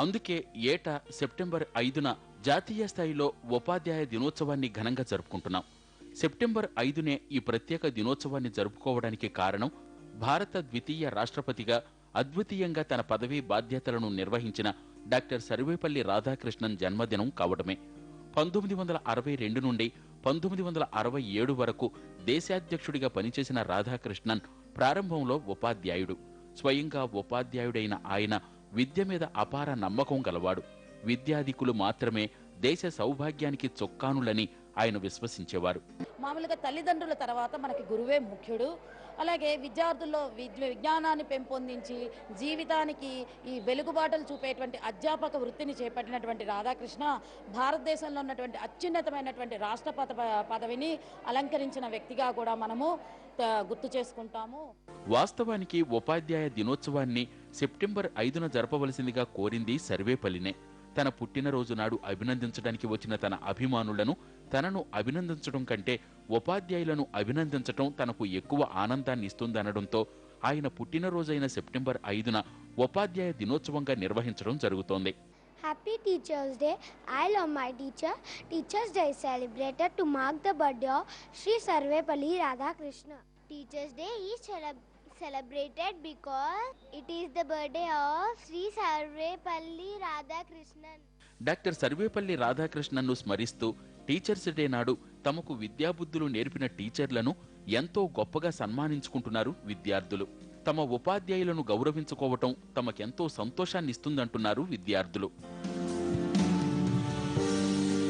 అందుకే ఏటా సెప్టెంబర్ 5న జాతీయ స్థాయిలో ఉపాధ్యాయ దినోత్సవాన్ని ఘనంగా జరుపుకుంటున్నాం. సెప్టెంబర్ 5నే ఈ ప్రత్యేక దినోత్సవాన్ని జరుపుకోవడానికి కారణం భారత ద్వితీయ రాష్ట్రపతిగా అద్వితీయంగా తన పదవీ బాధ్యతలను నిర్వహించిన డాక్టర్ సర్వేపల్లి రాధాకృష్ణన్ జన్మదినం కావడమే. 1962 నుండి 1967 వరకు దేశాధ్యక్షుడిగా పనిచేసిన రాధాకృష్ణన్ ప్రారంభంలో ఉపాధ్యాయుడు. స్వయంగా ఉపాధ్యాయుడైన ఆయన విద్య మీద అపార నమ్మకం గలవాడు. విద్యాధికులు మాత్రమే దేశ సౌభాగ్యానికి చొక్కానులని ఆయన విశ్వసించేవారు. మామూలుగా తల్లిదండ్రుల తర్వాత మనకి గురువే ముఖ్యుడు. అలాగే విద్యార్థుల్లో విజ్ఞానాన్ని పెంపొందించి జీవితానికి ఈ వెలుగుబాటలు చూపేటువంటి అధ్యాపక వృత్తిని చేపట్టినటువంటి రాధాకృష్ణ భారతదేశంలో ఉన్నటువంటి అత్యున్నతమైనటువంటి రాష్ట్రపతి పదవిని అలంకరించిన వ్యక్తిగా కూడా మనము గుర్తు చేసుకుంటాము. వాస్తవానికి ఉపాధ్యాయ దినోత్సవాన్ని సెప్టెంబర్ 5న జరపవలసిందిగా కోరింది సర్వేపల్లినే. తన పుట్టినరోజు నాడు అభినందించడానికి వచ్చిన తన అభిమానులను తనను అభినందించడం కంటే ఉపాధ్యాయులను అభినందించడం తనకు ఎక్కువ ఆనందాన్ని ఇస్తుందనడంతో ఆయన పుట్టినరోజైన సెప్టెంబర్ 5న ఉపాధ్యాయ దినోత్సవంగా నిర్వహించడం జరుగుతోంది. Happy Teachers Day. I love my teacher. Teachers Day is celebrated to mark the birthday of Sri Sarvepalli Radhakrishna. Teachers Day is celebrated because it is the birthday of Sri Sarvepalli Radhakrishnan. Doctor Sarvepalli రాధాకృష్ణన్ను స్మరిస్తూ teachers day నాడు తమకు విద్యాబుద్ధులు నేర్పిన టీచర్లను ఎంతో గొప్పగా సన్మానించుకుంటున్నారు విద్యార్థులు. తమ ఉపాధ్యాయులను గౌరవించుకోవటం తమకెంతో సంతోషాన్నిస్తుందంటున్నారు విద్యార్థులు.